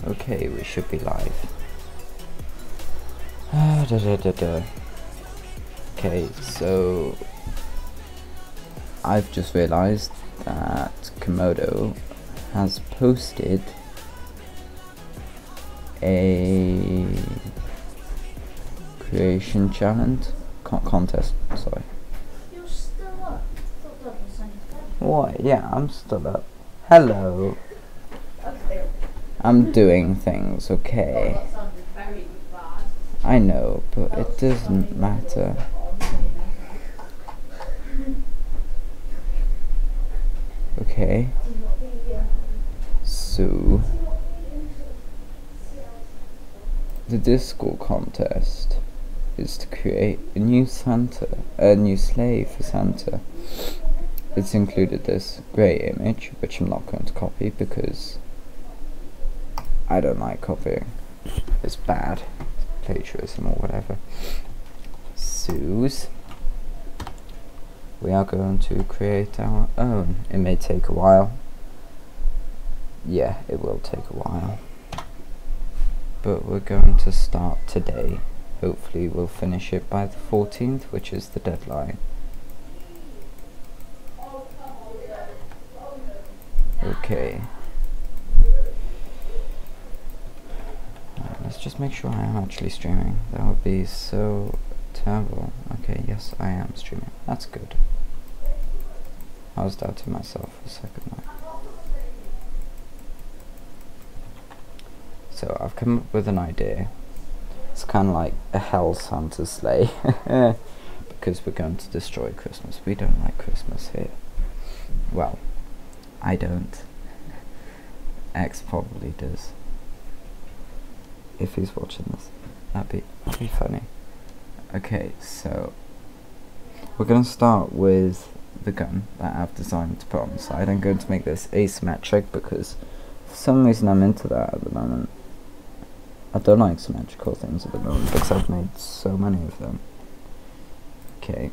Okay, we should be live. Okay, so I've just realized that Komodo has posted a creation challenge contest. Sorry. You're still up. I thought that was on your What? Yeah, I'm still up. Hello. Okay. I'm doing things, okay. That sounded very bad. I know, but it doesn't matter. Okay. So the Discord contest is to create a new sleigh for Santa. It's included this grey image, which I'm not going to copy because I don't like copying. It's bad. It's plagiarism or whatever. So we are going to create our own. It may take a while. Yeah, it will take a while. But we're going to start today. Hopefully we'll finish it by the 14th, which is the deadline. Okay. Let's just make sure I am actually streaming. That would be so terrible. Okay, yes, I am streaming. That's good. I was doubting myself for a second there. So I've come up with an idea. It's kind of like a hell Santa sleigh. Because we're going to destroy Christmas. We don't like Christmas here. Well, I don't. X probably does. If he's watching this, that'd be funny. Okay, so we're going to start with the gun that I've designed to put on the side. I'm going to make this asymmetric because for some reason I'm into that at the moment. I don't like symmetrical things at the moment because I've made so many of them. Okay,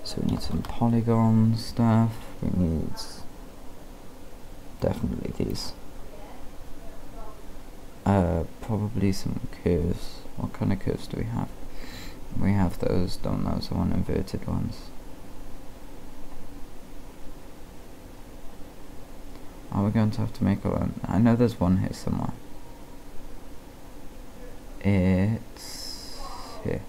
so we need some polygon stuff. We need definitely these. Probably some curves. What kind of curves do we have? We have those, don't those are one inverted ones. Are we going to have to make our own? I know there's one here somewhere. It's here.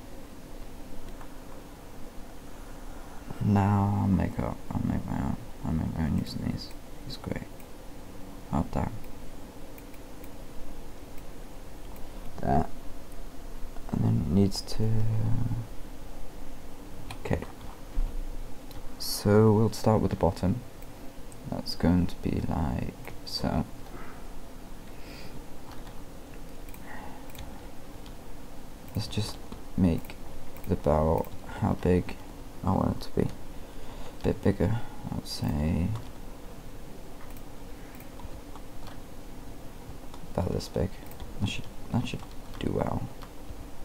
Now I'll make my own. I'll make my own using these. It's great. Oh damn. That. And then it needs to. Okay. So we'll start with the bottom. That's going to be like so. Let's just make the barrel how big I want it to be. A bit bigger, I would say about this big. That should do well,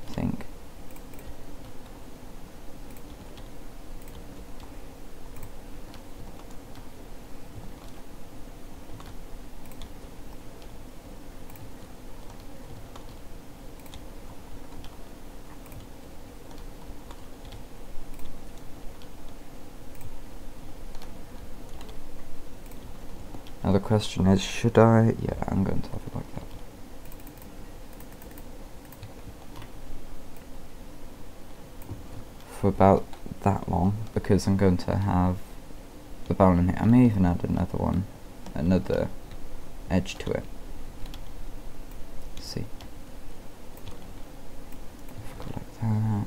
I think. Now the question is, should I? Yeah, I'm going to have it like that. For about that long, because I'm going to have the barrel in here. I may even add another one, another edge to it. Let's see. Go like that.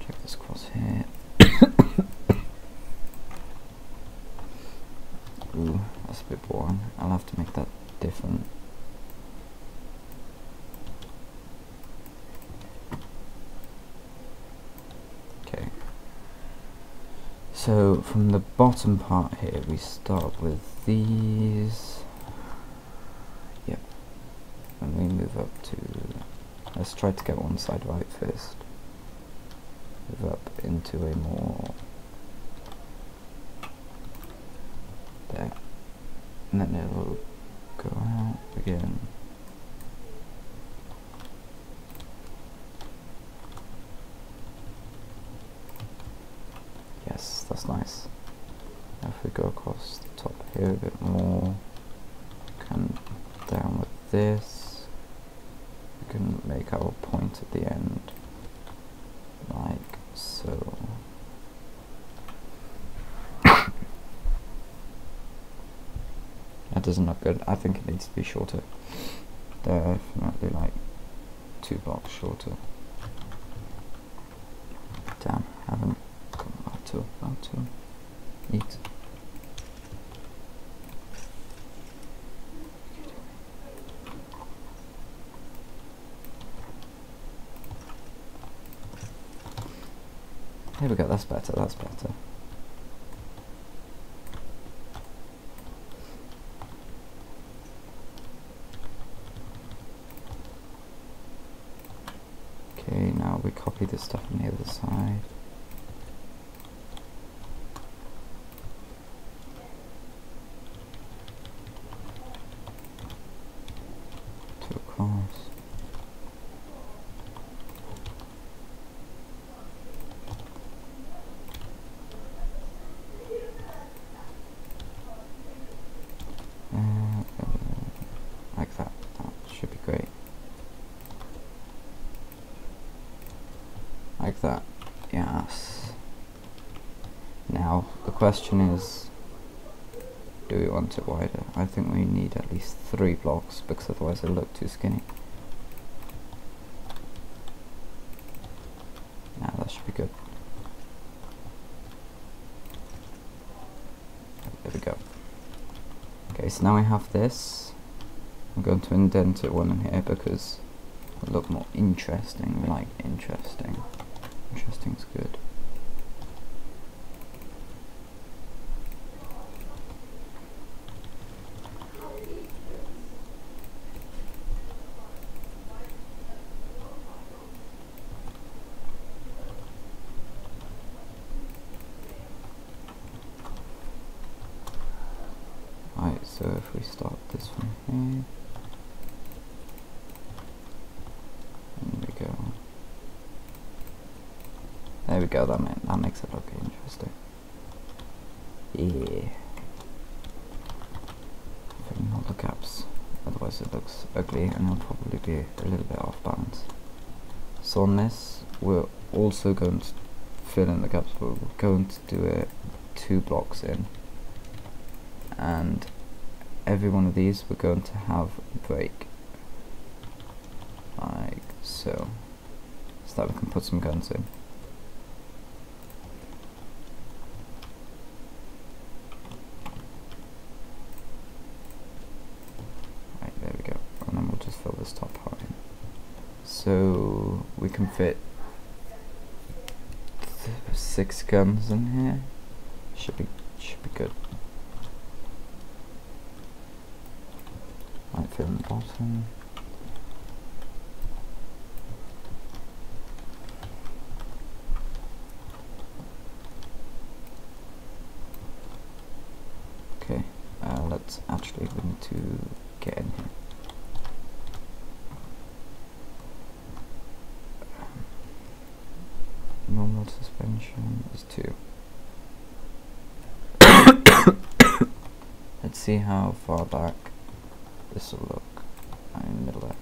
Check this across here. Ooh, that's a bit boring. I'll have to make that different. Okay. So from the bottom part here, we start with these. Yep. And we move up to. Let's try to get one side right first. Move up into a more. There. And then it'll go out again. here a bit more. Come down with this. We can make our point at the end, like so. That doesn't look good. I think it needs to be shorter. Definitely like 2 blocks shorter. Damn, haven't got that to eat. Here we go, that's better, that's better. Okay, now we copy this stuff on the other side. Two across. Like that. That should be great. Like that. Yes. Now the question is, do we want it wider? I think we need at least 3 blocks because otherwise it'll look too skinny. Now that should be good. There we go. Okay, so now we have this. I'm going to indent it one in here because it'll look more interesting. We like interesting. Interesting's good. Right, so if we start this from here, there we go. There we go. That makes it look interesting. Yeah. Filling all the gaps, otherwise it looks ugly and it'll probably be a little bit off balance. So on this, we're also going to fill in the gaps, but we're going to do it 2 blocks in. And every one of these we're going to have a break, like so that we can put some guns in. Right, there we go, and then we'll just fill this top part in. So we can fit 6 guns in here. Should be good. Might fit in the bottom. Okay, let's actually, we need to get in here. Normal suspension is 2. Let's see how far back this will look. I'm in the middle there.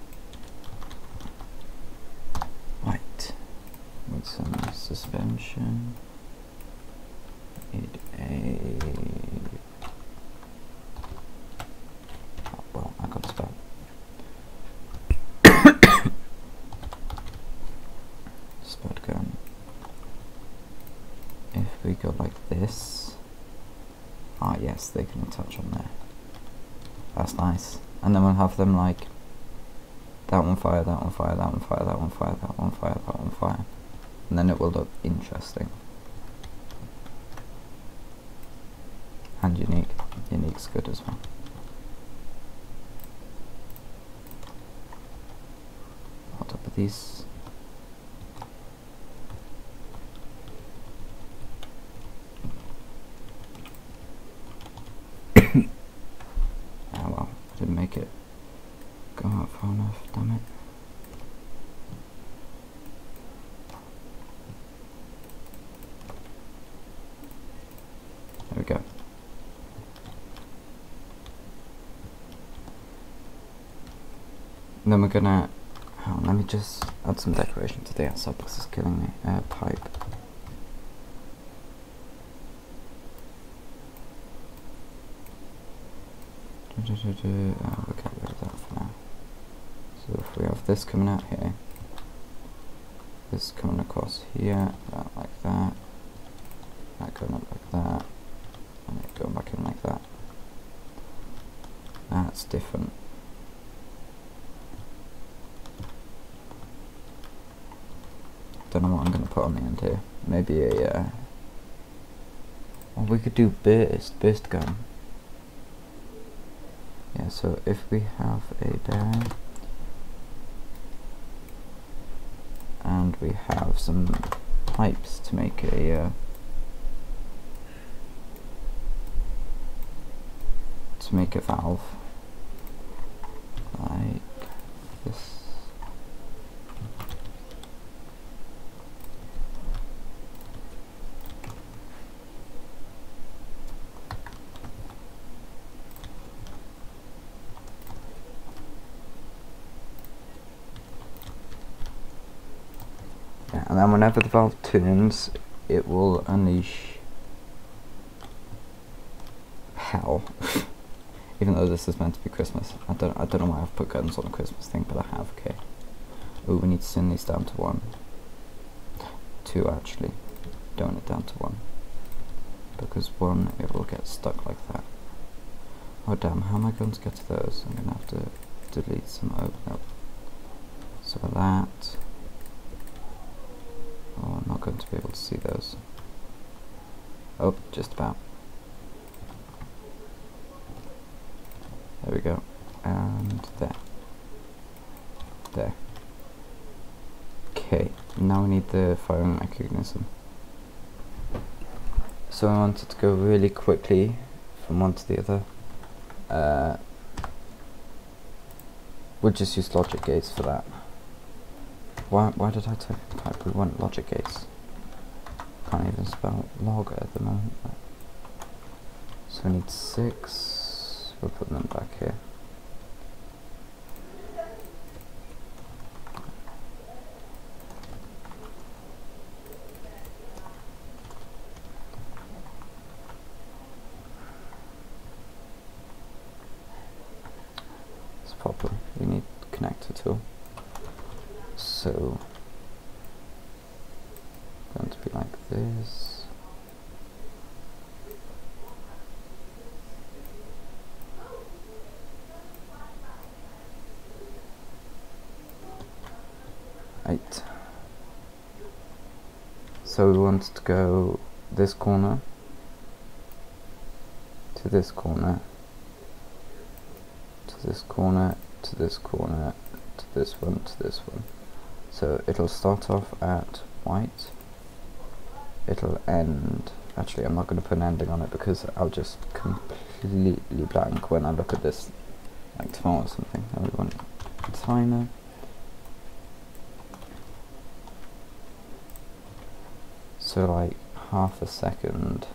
Right. With some suspension. Need a... Oh, well, I got spare. Spud gun. If we go like this. Ah, yes, they can attach on there. That's nice. And then we'll have them like that one fire, that one fire, that one fire, that one fire, that one fire, that one fire. And then it will look interesting. And unique. Unique's good as well. Hold up with these. Ah well, didn't make it go out far enough, damn it. There we go. And then we're gonna, oh, let me just add some decoration to the outside because it's killing me. Pipe. We'll get rid of that for now. So if we have this coming out here, this coming across here, that like that going up like that, and it going back in like that. That's different. Don't know what I'm going to put on the end here. Maybe a, well, we could do burst gun. Yeah, so if we have a bearing, and we have some pipes to make a, valve, like this. Yeah, and then whenever the valve turns, it will unleash hell. Even though this is meant to be Christmas, I don't know why I've put guns on a Christmas thing, but I have. Okay. Oh, we need to send these down to 1. 2 actually. Don't it down to 1, because 1 it will get stuck like that. Oh damn! How am I going to get to those? I'm gonna have to delete some. Oh no. So that. Oh, I'm not going to be able to see those. Oh, just about. There we go, and there. There. Okay, now we need the firing mechanism. So I wanted to go really quickly from one to the other. We'll just use logic gates for that. Why did I type we want logic gates? Can't even spell log at the moment. So we need 6. We'll put them back here. It's proper. We need connector tool. So going to be like this. So we want to go this corner to this corner to this corner to this corner to this one to this one. So it'll start off at white. It'll end. Actually, I'm not going to put an ending on it because I'll just completely blank when I look at this like tomorrow or something. I would want a timer. So like half a second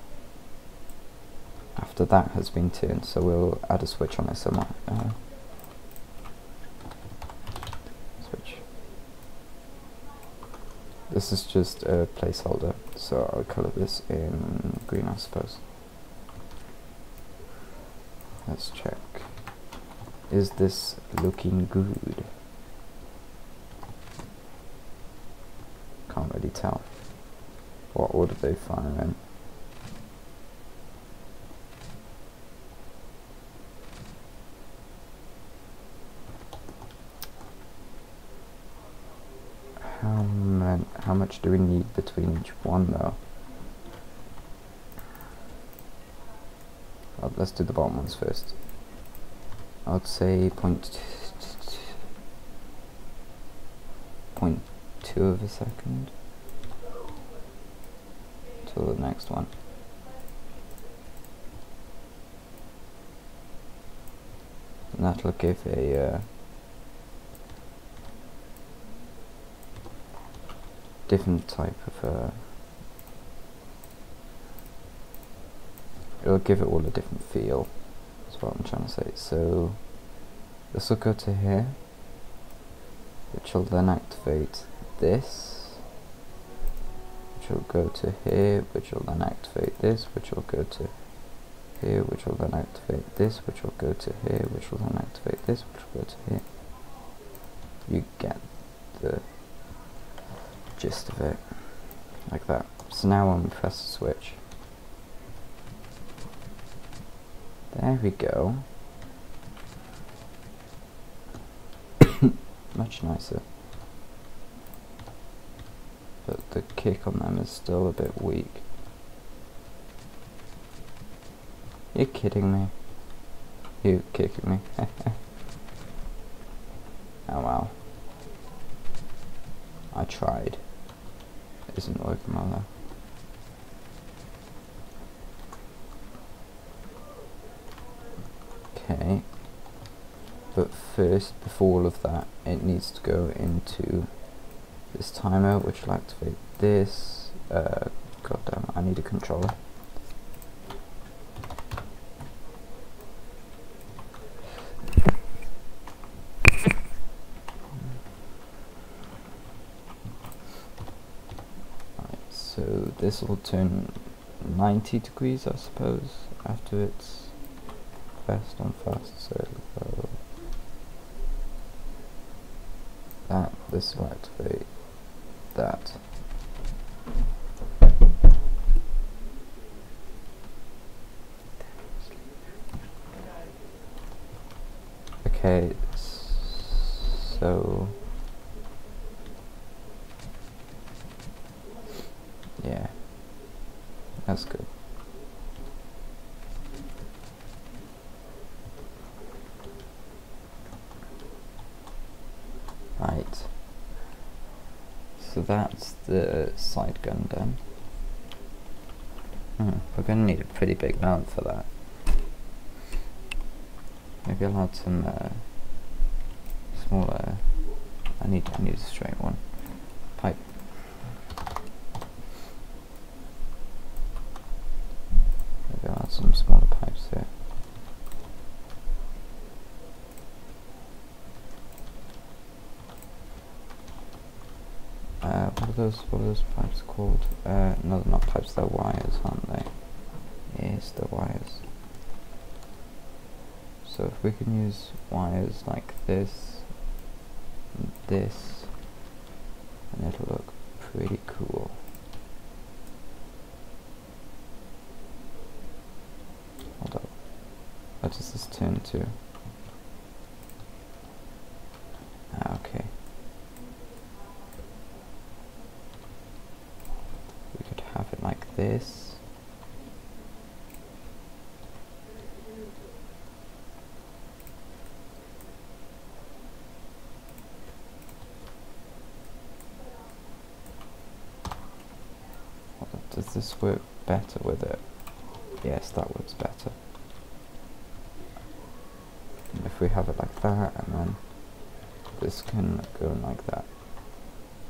after that has been turned, so we'll add a switch on it somewhere. Switch. This is just a placeholder, so I'll colour this in green, I suppose. Let's check. Is this looking good? Can't really tell. What order they fire in? How much do we need between each one though? Well, let's do the bottom ones first. I'd say 0.2 of a second. To the next one. And that'll give a different type of it'll give it all a different feel, that's what I'm trying to say. So this will go to here, which will then activate this, which will go to here, which will then activate this, which will go to here, which will then activate this, which will go to here, which will then activate this, which will go to here. You get the gist of it, like that. So now when we press the switch, there we go. Much nicer. But the kick on them is still a bit weak. You're kidding me. You kicking me. Oh well. I tried. It isn't working well though. Okay. But first, before all of that, it needs to go into this timer, which will activate this. God damn, I need a controller. So this will turn 90 degrees, I suppose, after it's pressed on fast. So that, this will activate that. Okay, so yeah, that's good. Right, so that's the side gun done. We're going to need a pretty big mount for that. Maybe I'll add some smaller. I need a straight one. Pipe. Maybe I'll add some smaller pipes here. What are those pipes called? No, they're not pipes, they're wires, aren't they? Yes, they're wires. So if we can use wires like this, and this, and it'll look pretty cool. Hold up. What does this turn to? Ah, okay. We could have it like this. Does this work better with it? Yes, that works better. And if we have it like that, and then this can go like that,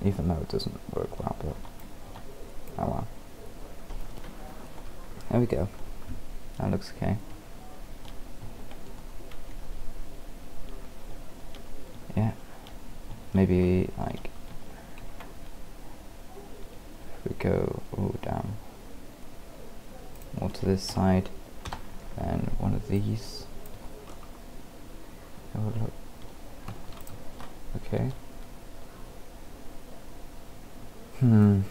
even though it doesn't work well, but oh well. There we go. That looks okay. Yeah. Maybe like we go down more to this side, and one of these. Oh look. Okay. Maybe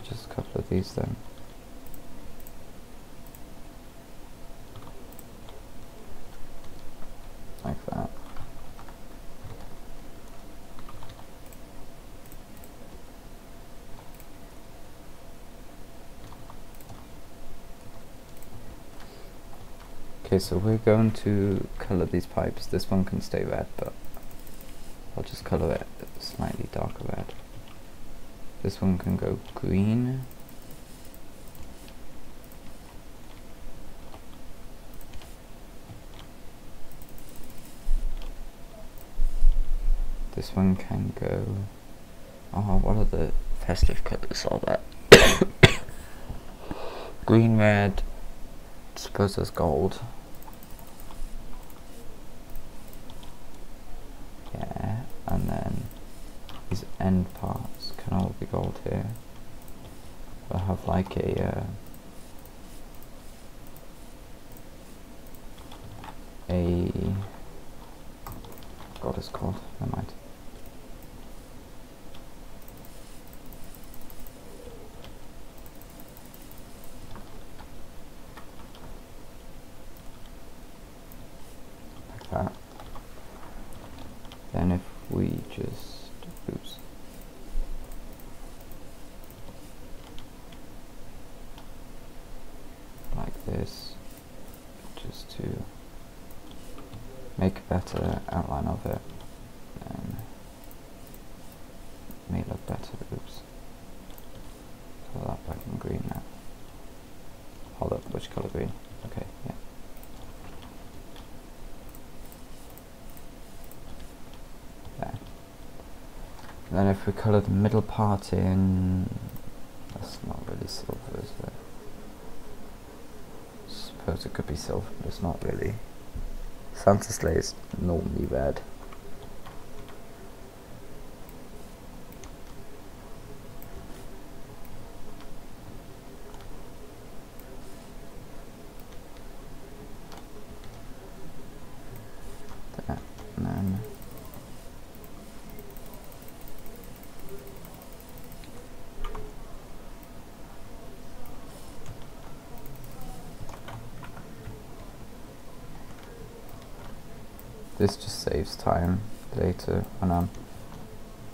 just a couple of these then. Like that. Okay, so we're going to colour these pipes. This one can stay red, but I'll just colour it slightly darker red. This one can go green. This one can go... Oh, what are the festive colours of that? Green, red, I suppose there's gold. Yeah. end parts can all be gold here. I'll have like a God, it's called, never mind. Like that. Then if we just, oops. Like this, just to make a better outline of it, and may look better. Oops. Put that back in green now. Hold up, which colour green? Okay, yeah. There. And then if we colour the middle part in, that's not really silver, is it? I suppose it could be silver, but it's not really. Santa sleigh is normally red. There, and then this just saves time later when I'm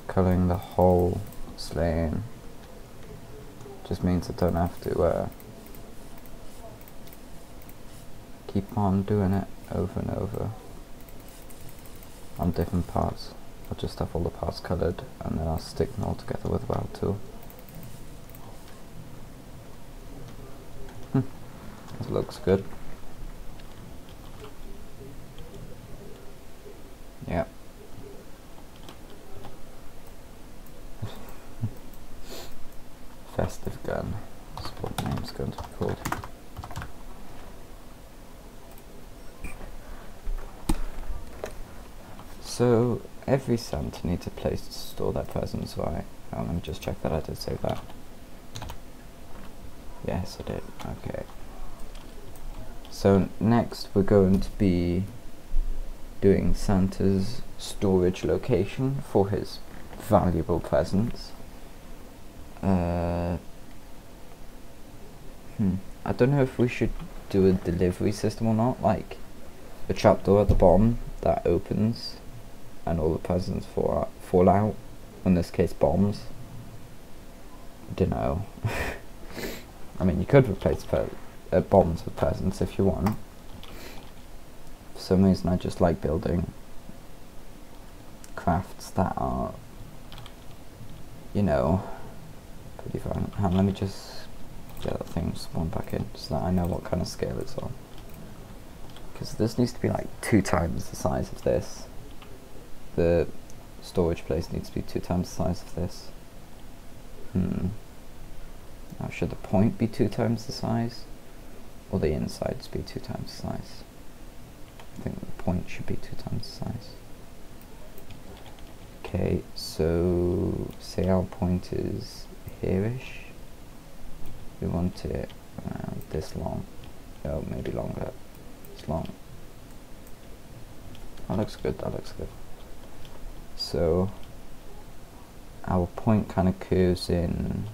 colouring the whole sleigh in. Just means I don't have to keep on doing it over and over on different parts. I'll just have all the parts coloured and then I'll stick them all together with a weld tool. This looks good. Yeah. Festive gun. That's what the name's going to be called. So every Santa needs a place to store their presents, right? Oh, let me just check that I did say that. Yes, I did. Okay. So next we're going to be doing Santa's storage location for his valuable presents. I don't know if we should do a delivery system or not, like a trapdoor at the bottom that opens and all the presents fall out, in this case bombs. I don't know. I mean, you could replace bombs with presents if you want. For some reason I just like building crafts that are, you know, pretty fun. Let me just get that thing spawned back in so that I know what kind of scale it's on. Because this needs to be like 2 times the size of this. The storage place needs to be 2 times the size of this. Now should the point be 2 times the size? Or the insides be 2 times the size? I think the point should be 2 times the size. Okay, so say our point is here-ish. We want it around this long. Oh, maybe longer. It's long. That looks good, that looks good. So our point kind of curves in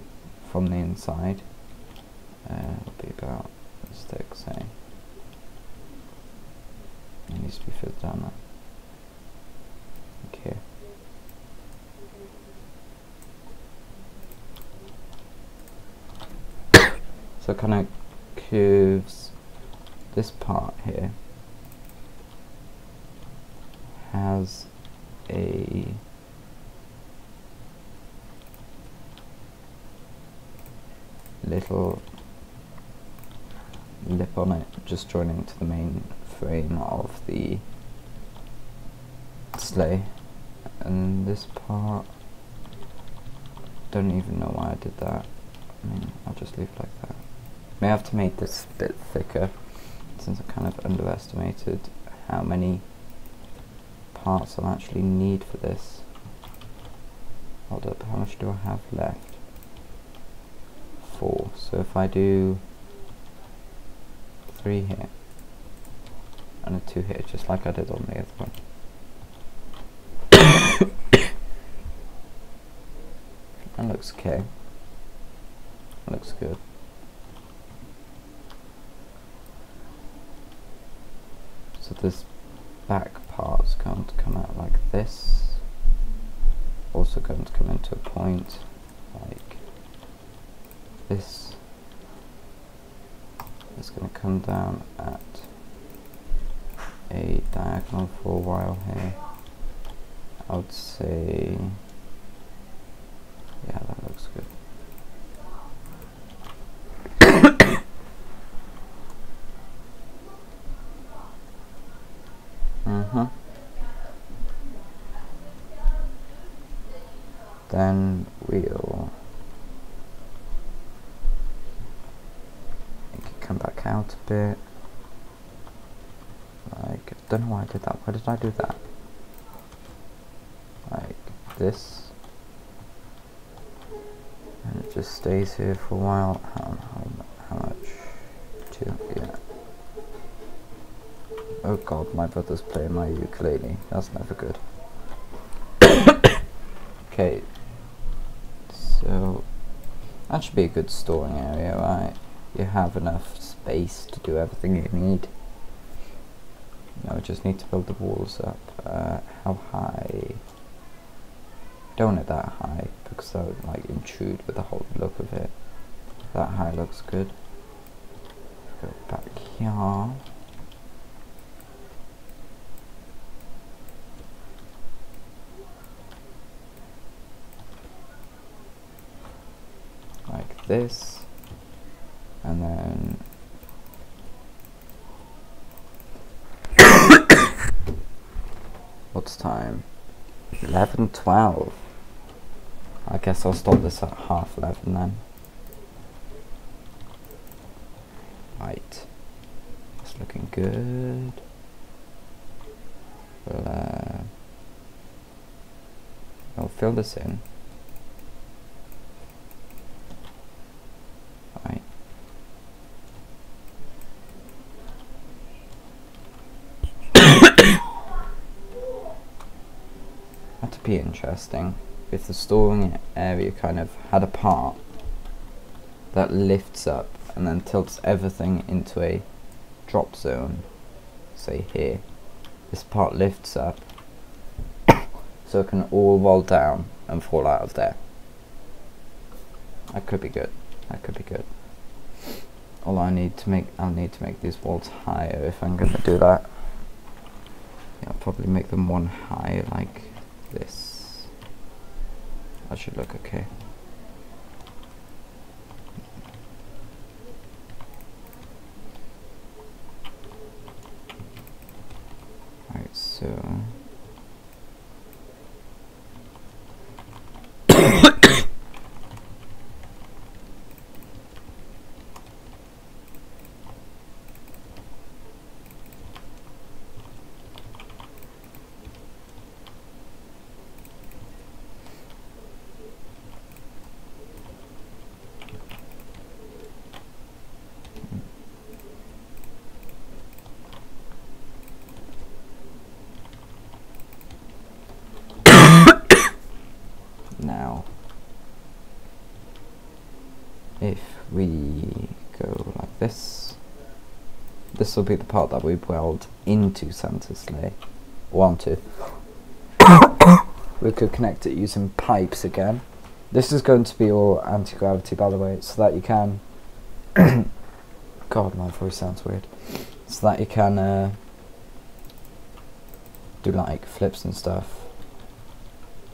from the inside. It'll be about a stick, say. It needs to be further down there. Okay. So it kind of curves. This part here has a little lip on it, just joining to the main frame of the sleigh. And this part, don't even know why I did that. I mean, I'll just leave it like that. May have to make this a bit thicker, since I kind of underestimated how many parts I'll actually need for this. hold up, how much do I have left? 4. So if I do 3 here and a 2 here, just like I did on the other one. That looks okay. That looks good. So this back part's going to come out like this. Also going to come into a point like this. It's going to come down at a diagonal for a while here. I would say, yeah, that looks good. Then we'll make it come back out a bit. Like, I don't know why I did that. Why did I do that? Like this. And it just stays here for a while. How much? 2, yeah. Oh god, my brother's playing my ukulele. That's never good. Okay. So, that should be a good storing area, right? You have enough space to do everything you need. Now we just need to build the walls up. How high? Don't want it that high, because that would like intrude with the whole look of it. That high looks good. Go back here. Like this, and then what's time? 11:12. I guess I'll stop this at 11:30 then. Right, it's looking good. I'll fill this in. Right. That'd be interesting if the storing area kind of had a part that lifts up and then tilts everything into a drop zone. Say here, this part lifts up so it can all roll down and fall out of there. That could be good. That could be good. All I'll need to make these walls higher if I'm gonna do that. Yeah, I'll probably make them one higher like this. That should look okay. Alright, so now if we go like this, this will be the part that we weld into Santa's sleigh, or onto. We could connect it using pipes again. This is going to be all anti-gravity, by the way, so that you can God, my voice sounds weird. So that you can do like flips and stuff,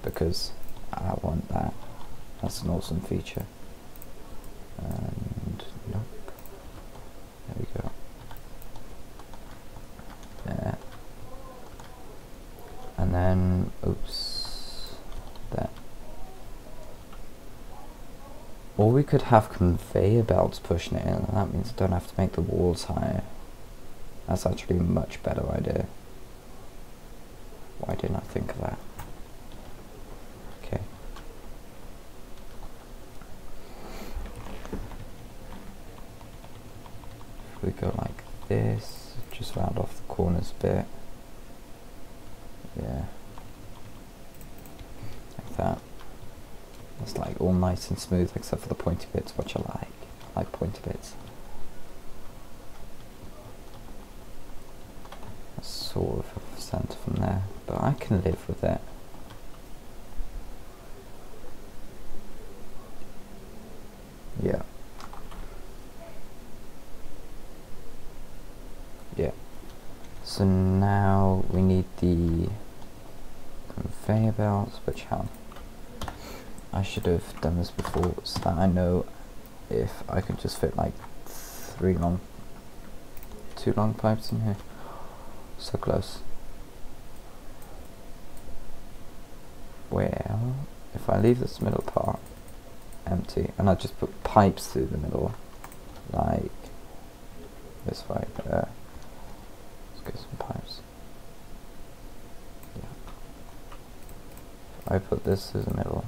because I want that. That's an awesome feature. And nope. There we go. There. And then, oops, there. Or we could have conveyor belts pushing it in, and that means I don't have to make the walls higher. That's actually a much better idea. Why didn't I think of that? Okay. this, just round off the corners a bit. Yeah, like that. It's like all nice and smooth except for the pointy bits, which I like. I like pointy bits. That's sort of a centre from there, but I can live with it. Yeah. Yeah. So now we need the conveyor belts, which I should have done this before so that I know if I can just fit like 2 long pipes in here. So close. Well, if I leave this middle part empty and I just put pipes through the middle, like this right there. Let's get some pipes. Yeah. If I put this through the middle.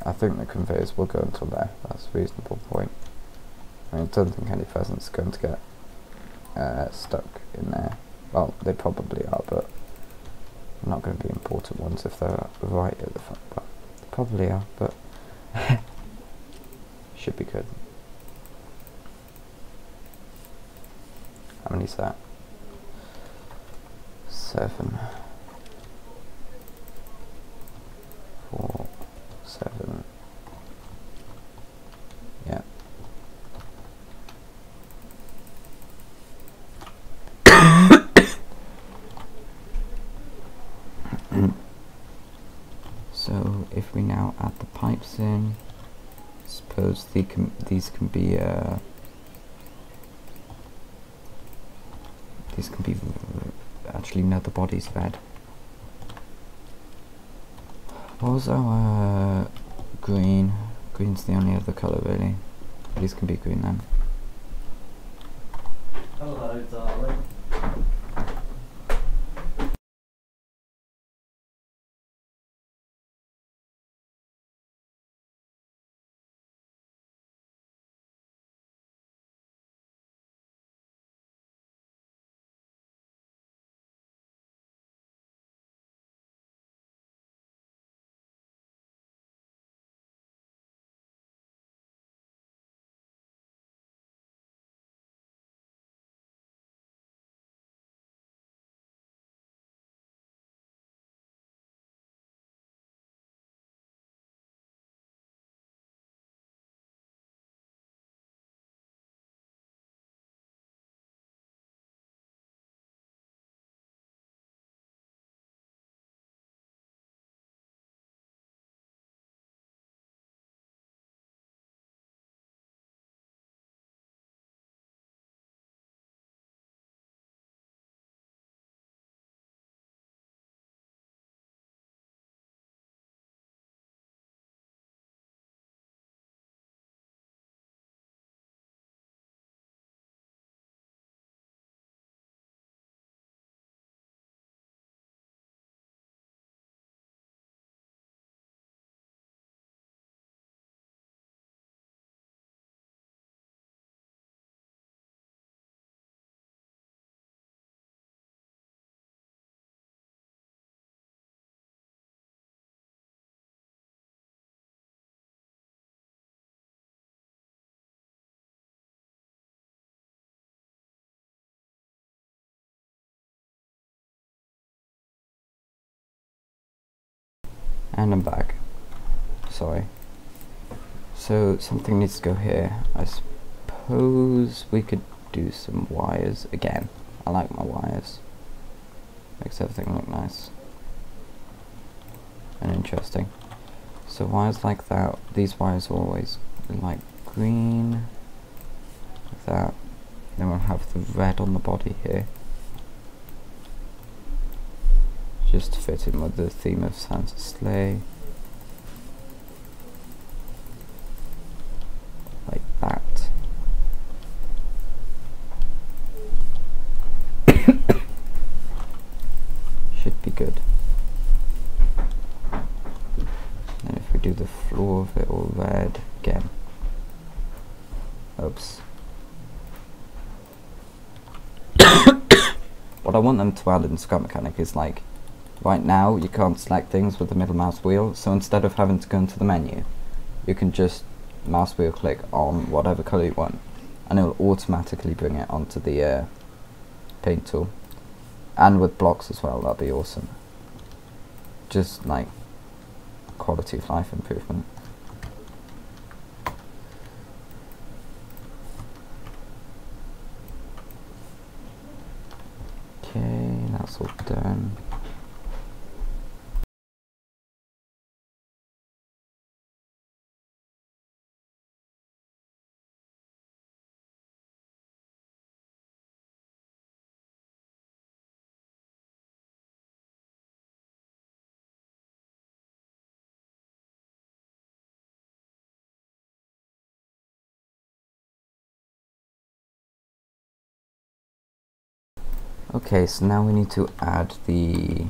I think the conveyors will go until there. That's a reasonable point. I mean, I don't think any pheasants are going to get stuck in there. Well, they probably are, but not going to be important ones if they're right at the front. But they probably are, but should be good. How many is that? 7. 4, 7. Yeah. So if we now add the pipes in, suppose these can be actually no, the body's red. What was our green? Green's the only other colour really. These can be green then. Hello, darling. And I'm back. Sorry. So something needs to go here. I suppose we could do some wires again. I like my wires. Makes everything look nice and interesting. So wires like that. These wires are always like green, like that. Then we'll have the red on the body here, just to fit in with the theme of Santa's sleigh. Like that. Should be good. And if we do the floor of it all What I want them to add in Scrap Mechanic is like, right now you can't select things with the middle mouse wheel, so instead of having to go into the menu, you can just mouse wheel click on whatever colour you want, and it will automatically bring it onto the paint tool. And with blocks as well, that'd be awesome. Just like quality of life improvement. Okay, that's all done. Okay, so now we need to add the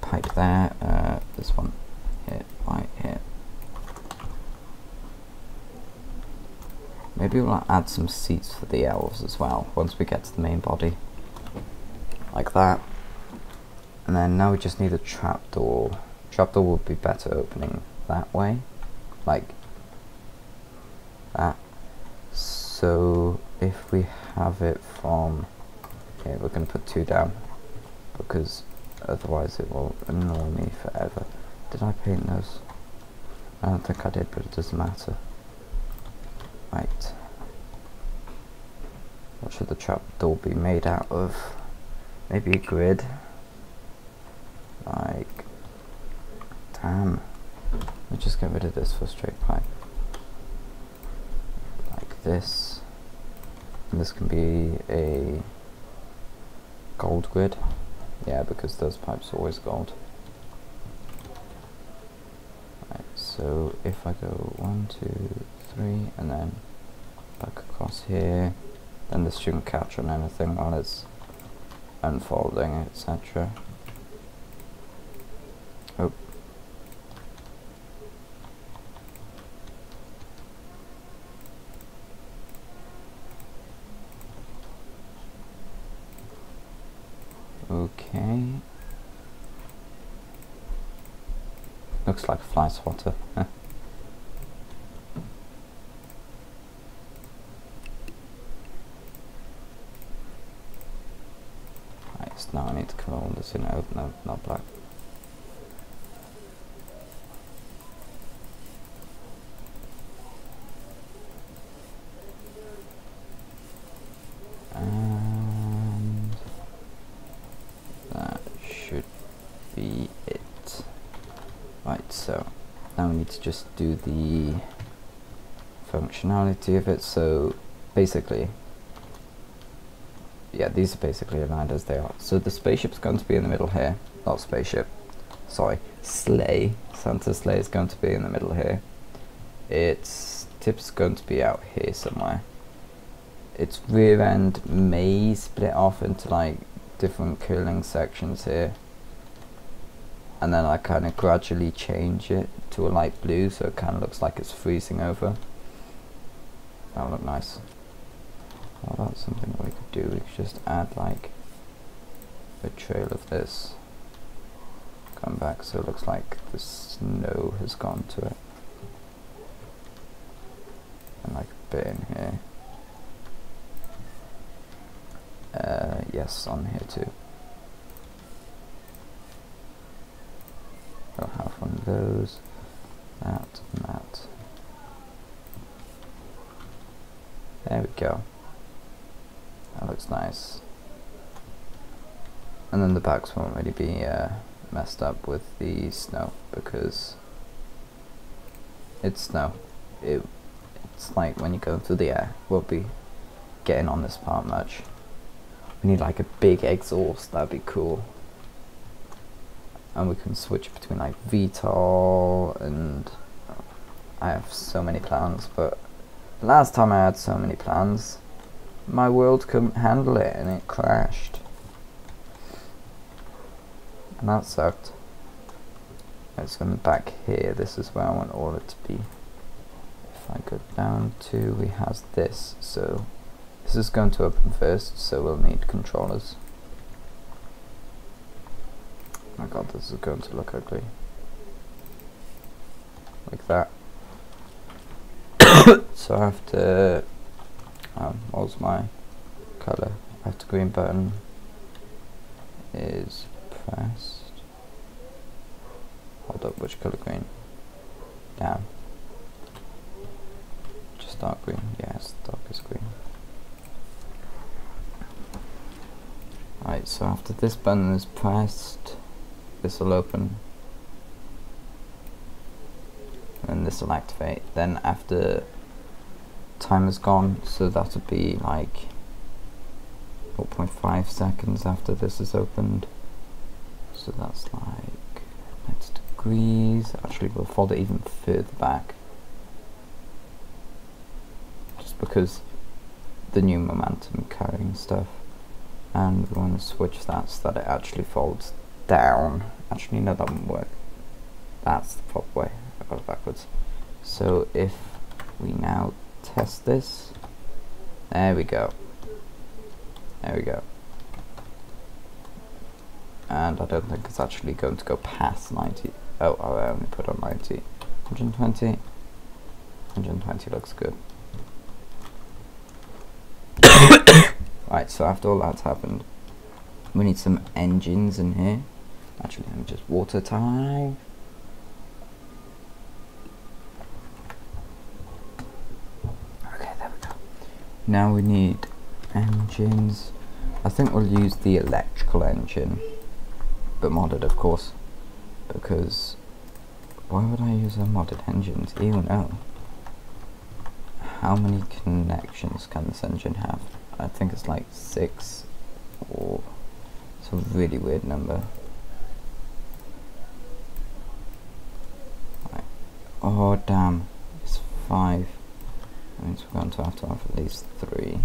pipe there, this one here, right here. Maybe we'll add some seats for the elves as well, once we get to the main body. Like that. And then now we just need a trapdoor. Trapdoor would be better opening that way. Like that. So if we have it from here, we're going to put 2 down, because otherwise it will annoy me forever. Did I paint those? I don't think I did, but it doesn't matter. Right. What should the trapdoor be made out of? Maybe a grid. Like, damn. Let's just get rid of this for straight pipe. Like this. And this can be a gold grid. Yeah, because those pipes are always gold. Right, so if I go 1, 2, 3, and then back across here, then this shouldn't catch on anything while it's unfolding, etc. Oh. Okay. Looks like a fly swatter. Right, so now I need to cover all this in. Oh, no, not black. And that should be it. Right, so now we need to just do the functionality of it. So basically, yeah, these are basically aligned as they are. So the spaceship's going to be in the middle here. Not spaceship, sorry, sleigh. Santa's sleigh is going to be in the middle here. Its tip's going to be out here somewhere. Its rear end may split off into like different curling sections here, and then I kind of gradually change it to a light blue, so it kind of looks like it's freezing over. That'll look nice. Well, that's something we could do. We could just add like a trail of this, come back so it looks like the snow has gone to it, and like a bit in here. Yes, on here too. I'll have one of those, that, and that. There we go. That looks nice. And then the backs won't really be messed up with the snow, because it's snow. It's like when you go through the air, won't be getting on this part much. We need like a big exhaust, that'd be cool. And we can switch between like VTOL and I have so many plans, but last time I had so many plans, my world couldn't handle it and it crashed. And that sucked. It's going back here, this is where I want all it to be. If I go down to, we has this, so This is going to open first, so we'll need controllers. Oh my god, this is going to look ugly. Like that. So I have to, what's my colour? After green button is pressed. Hold up, which colour green? Down. Just dark green, yes, darkest green. Right, so after this button is pressed, this will open. And this will activate. Then after time is gone, so that would be like 0.5 seconds after this is opened. So that's like 90 degrees. Actually, we'll fold it even further back. Just because the new momentum carrying stuff. And we want to switch that so that it actually folds down. Actually, no, that wouldn't work. That's the proper way. I got it backwards. So if we now test this, there we go. There we go. And I don't think it's actually going to go past 90. Oh, I only put on 90. 120. 120 looks good. Right, so after all that's happened, we need some engines in here. Actually, let me just water time. Okay, there we go. Now we need engines. I think we'll use the electrical engine, but modded, of course, because why would I use a modded engines? Ew, no. How many connections can this engine have? I think it's like 6, or it's a really weird number. Right. Oh damn, it's 5. That means we're going to have at least 3.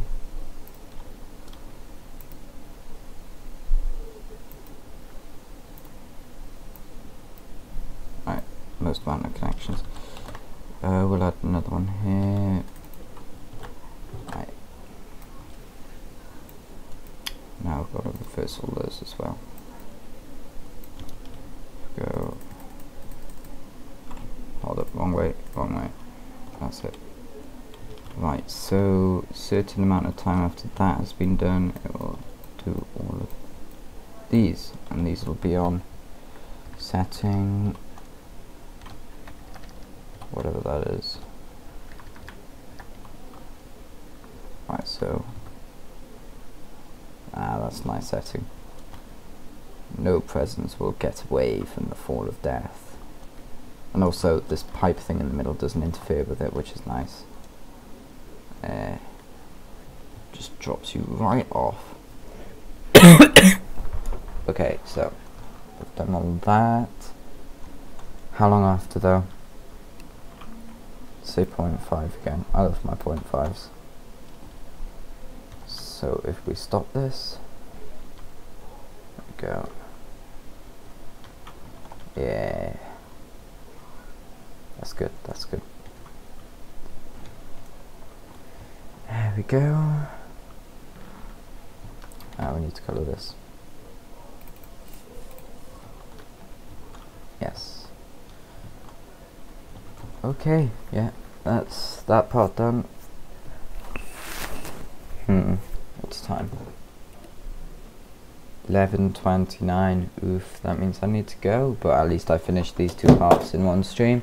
Right, most amount of connections. We'll add another one here. Right. Now I've got to reverse all those as well. Go. Hold up, wrong way, wrong way. That's it. Right, so certain amount of time after that has been done, it will do all of these, and these will be on setting, whatever that is. Right, so that's a nice setting. No presence will get away from the fall of death. And also this pipe thing in the middle doesn't interfere with it, which is nice. Just drops you right off. Okay, so we've done all that. How long after though? Say 0.5 again. I love my 0.5s. So if we stop this, there we go. Yeah, that's good, that's good. There we go. Now we need to colour this. Yes. Okay, yeah, that's that part done. What's time? 11:29. Oof, that means I need to go, but at least I finished these 2 parts in one stream,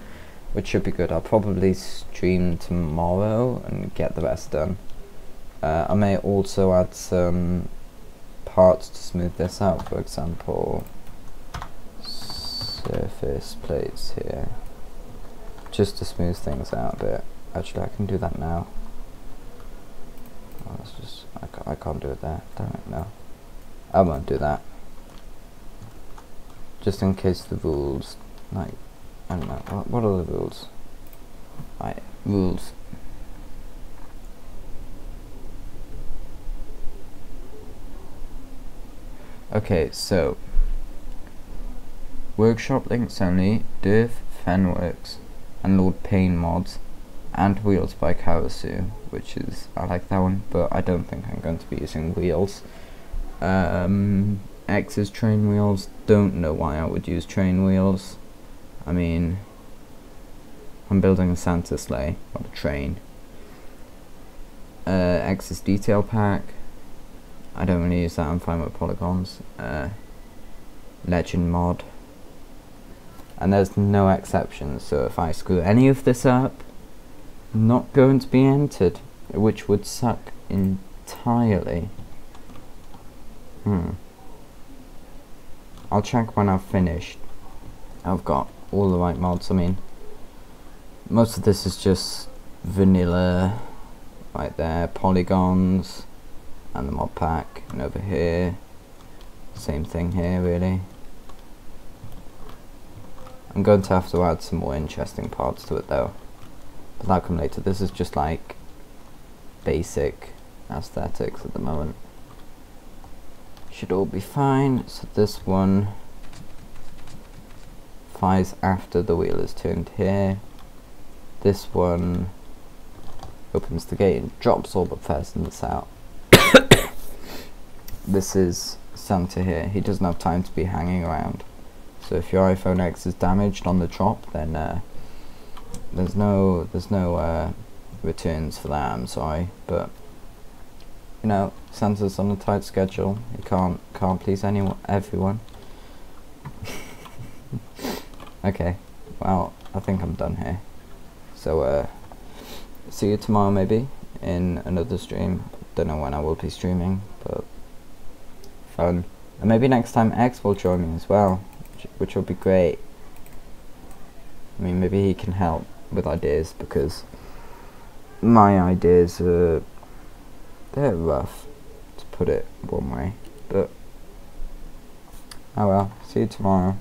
which should be good. I'll probably stream tomorrow and get the rest done. I may also add some parts to smooth this out, for example surface plates here, just to smooth things out a bit. Actually, I can do that now. Oh, that's just, I can't do it there. Damn it, no. I won't do that. Just in case the rules, like, I don't know, what are the rules? Right, rules. Okay, so workshop links only, Div, Fenworks, and Lord Payne mods and Wheels by Kawasu, which is, I like that one, but I don't think I'm going to be using wheels. X is train wheels. Don't know why I would use train wheels. I mean, I'm building a Santa sleigh, not a train. X is detail pack. I don't really use that, I'm fine with polygons. Legend mod. And there's no exceptions, so if I screw any of this up, not going to be entered, which would suck entirely. I'll check when I've finished. I've got all the right mods. I mean, most of this is just vanilla, right there, polygons, and the mod pack, and over here, same thing here really. I'm going to have to add some more interesting parts to it though, but that'll come later. This is just like basic aesthetics at the moment. Should all be fine. So this one fires after the wheel is turned here. This one opens the gate and drops all the pheasants out. This is Santa here. He doesn't have time to be hanging around. So if your iPhone X is damaged on the drop, then there's no returns for that. I'm sorry, but you know, Santa's on a tight schedule. He can't please everyone. Okay, well, I think I'm done here. So see you tomorrow maybe in another stream. Don't know when I will be streaming, but fun. And maybe next time X will join me as well, which will be great. I mean, maybe he can help with ideas, because my ideas are, they're rough, to put it one way, but oh well. See you tomorrow.